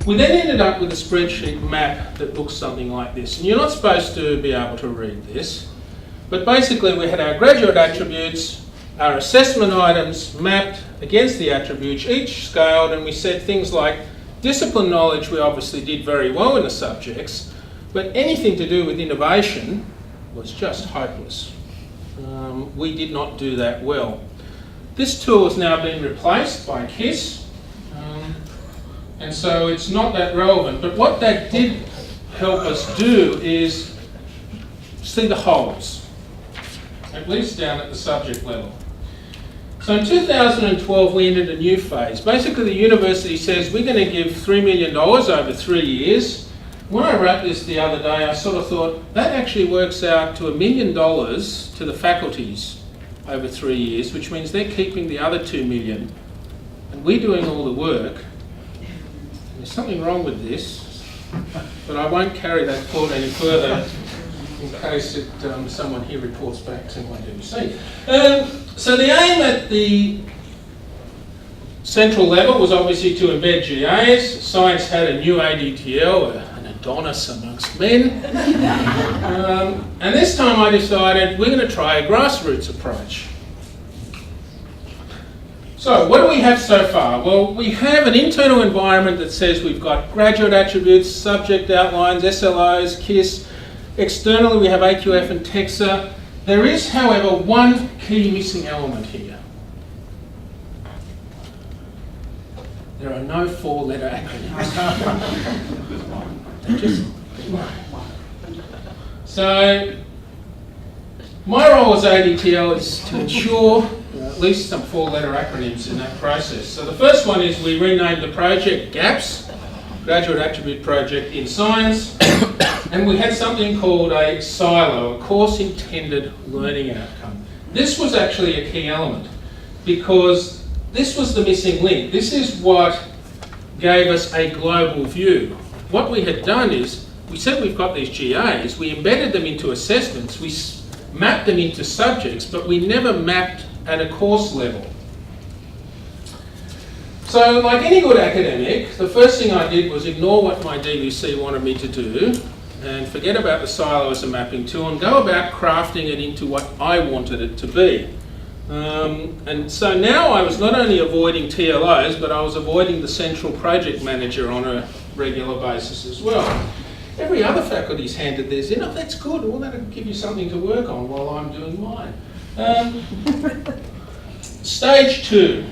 We then ended up with a spreadsheet map that looks something like this. And you're not supposed to be able to read this, but basically we had our graduate attributes, our assessment items mapped against the attributes, each scaled, and we said things like discipline knowledge we obviously did very well in the subjects, but anything to do with innovation was just hopeless. We did not do that well. This tool has now been replaced by KISS, and so it's not that relevant. But what that did help us do is see the holes, at least down at the subject level. So in 2012 we entered a new phase. Basically the university says we're going to give $3 million over 3 years. When I wrote this the other day, I sort of thought that actually works out to $1 million to the faculties over 3 years, which means they're keeping the other $2 million and we're doing all the work. There's something wrong with this, but I won't carry that forward any further in case someone here reports back to my DVC. So the aim at the central level was obviously to embed GAs. Science had a new ADTL, an Adonis amongst men. And this time I decided we're going to try a grassroots approach. So what do we have so far? Well, we have an internal environment that says we've got graduate attributes, subject outlines, SLOs, KISS. Externally we have AQF and TEXA. There is, however, one key missing element here. There are no four-letter acronyms. So my role as ADTL is to ensure at least some four-letter acronyms in that process. So the first one is we renamed the project GAPS, Graduate Attribute Project in Science, and we had something called a SILO, a Course Intended Learning Outcome. This was actually a key element because this was the missing link. This is what gave us a global view. What we had done is we said we've got these GAs, we embedded them into assessments, we mapped them into subjects, but we never mapped at a course level. So like any good academic, the first thing I did was ignore what my DVC wanted me to do and forget about the silo as a mapping tool and go about crafting it into what I wanted it to be. And so now I was not only avoiding TLOs, but I was avoiding the central project manager on a regular basis as well. Every other faculty's handed theirs in. Oh, that's good. Well, that'll give you something to work on while I'm doing mine. Stage 2,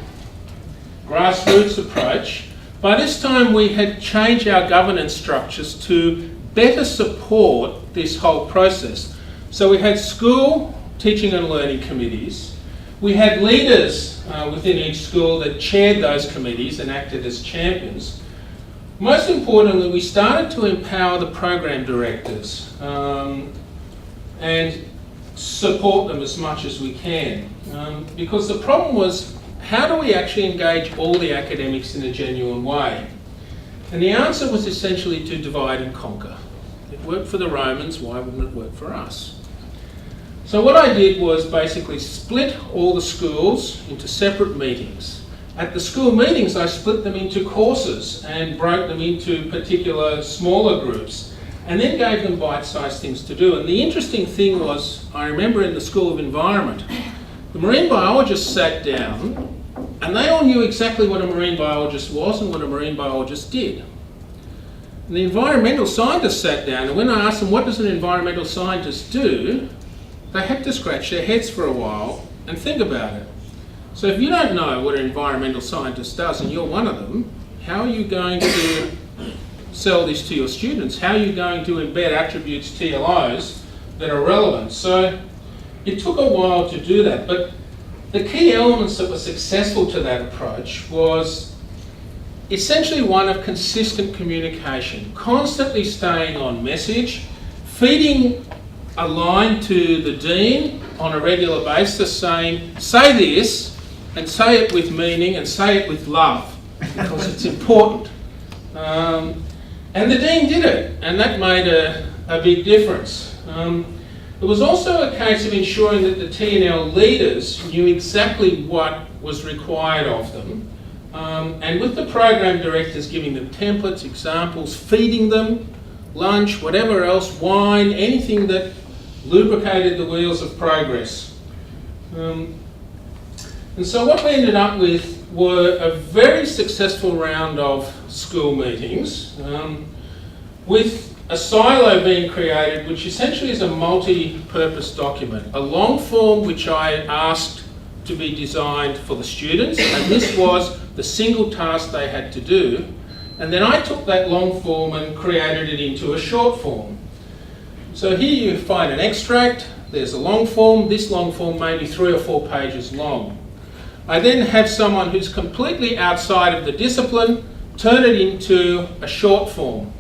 grassroots approach. By this time we had changed our governance structures to better support this whole process. So we had school teaching and learning committees. We had leaders within each school that chaired those committees and acted as champions. Most importantly, we started to empower the program directors and support them as much as we can. Because the problem was, how do we actually engage all the academics in a genuine way? And the answer was essentially to divide and conquer. It worked for the Romans, why wouldn't it work for us? So what I did was basically split all the schools into separate meetings. At the school meetings, I split them into courses and broke them into particular smaller groups and then gave them bite-sized things to do. And the interesting thing was, I remember in the School of Environment, the marine biologists sat down and they all knew exactly what a marine biologist was and what a marine biologist did. And the environmental scientists sat down, and when I asked them what does an environmental scientist do, they had to scratch their heads for a while and think about it. So if you don't know what an environmental scientist does and you're one of them, how are you going to sell this to your students? How are you going to embed attributes, TLOs, that are relevant? So it took a while to do that, but the key elements that were successful to that approach was essentially one of consistent communication, constantly staying on message, feeding a line to the dean on a regular basis saying, say this, and say it with meaning and say it with love, because it's important. And the dean did it, and that made a big difference. It was also a case of ensuring that the T&L leaders knew exactly what was required of them and with the program directors giving them templates, examples, feeding them lunch, whatever else, wine, anything that lubricated the wheels of progress. And so what we ended up with were a very successful round of school meetings, with a silo being created, which essentially is a multi-purpose document. A long form which I asked to be designed for the students, and this was the single task they had to do. And then I took that long form and created it into a short form. So here you find an extract, there's a long form, this long form may be 3 or 4 pages long. I then have someone who's completely outside of the discipline turn it into a short form.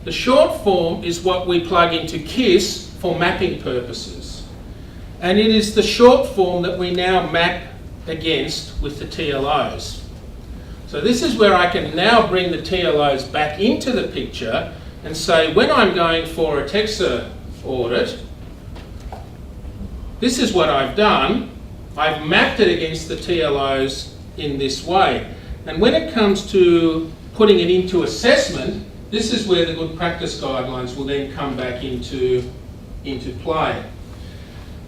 The short form is what we plug into KISS for mapping purposes. And it is the short form that we now map against with the TLOs. So this is where I can now bring the TLOs back into the picture and say, when I'm going for a TEQSA audit, this is what I've done. I've mapped it against the TLOs in this way. And when it comes to putting it into assessment, this is where the good practice guidelines will then come back into play.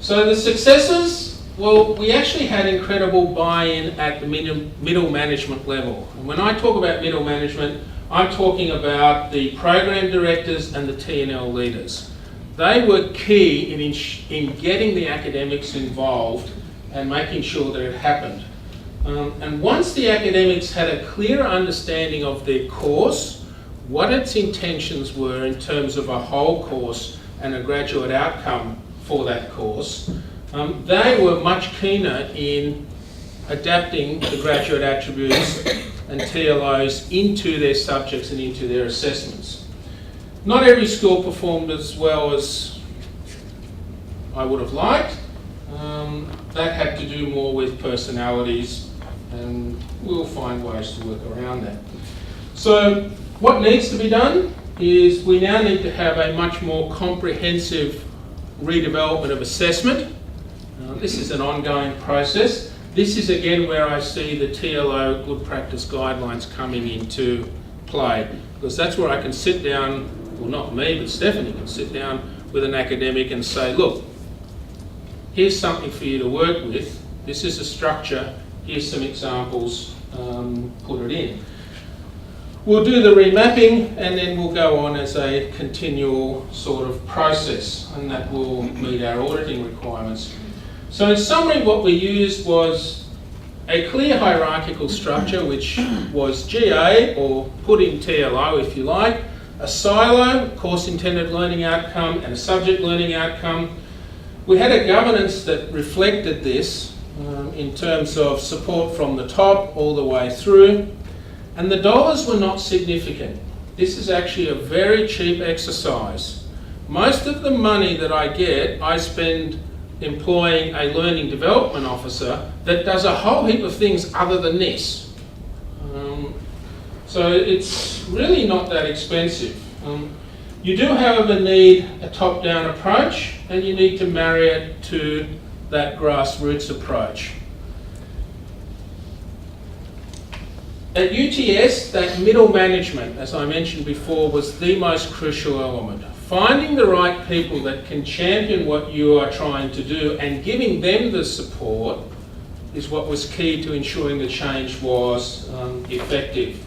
So the successes, well, we actually had incredible buy-in at the middle management level. And when I talk about middle management, I'm talking about the program directors and the T&L leaders. They were key in getting the academics involved and making sure that it happened. And once the academics had a clear understanding of their course, what its intentions were in terms of a whole course and a graduate outcome for that course, they were much keener in adapting the graduate attributes and TLOs into their subjects and into their assessments. Not every school performed as well as I would have liked. That had to do more with personalities, and we'll find ways to work around that. So what needs to be done is we now need to have a much more comprehensive redevelopment of assessment. This is an ongoing process. This is again where I see the TLO good practice guidelines coming into play, because that's where I can sit down, well not me, but Stephanie can sit down with an academic and say, look, here's something for you to work with, this is a structure, here's some examples, put it in. We'll do the remapping and then we'll go on as a continual sort of process, and that will meet our auditing requirements. So in summary, what we used was a clear hierarchical structure, which was GA, or put in TLO if you like, a silo, course intended learning outcome, and a subject learning outcome. We had a governance that reflected this in terms of support from the top all the way through. And the dollars were not significant. This is actually a very cheap exercise. Most of the money that I get, I spend employing a learning development officer that does a whole heap of things other than this. So it's really not that expensive. You do, however, need a top-down approach, and you need to marry it to that grassroots approach. At UTS, that middle management, as I mentioned before, was the most crucial element. Finding the right people that can champion what you are trying to do and giving them the support is what was key to ensuring the change was effective.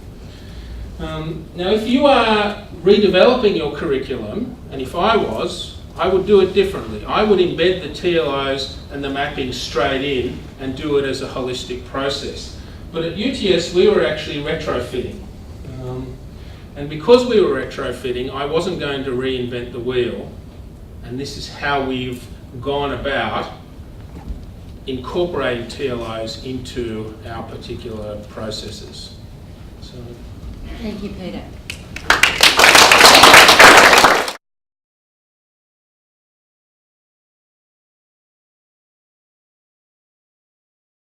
Now, if you are redeveloping your curriculum, and if I was, I would do it differently. I would embed the TLOs and the mapping straight in and do it as a holistic process. But at UTS, we were actually retrofitting. And because we were retrofitting, I wasn't going to reinvent the wheel. And this is how we've gone about incorporating TLOs into our particular processes. So, thank you, Peter.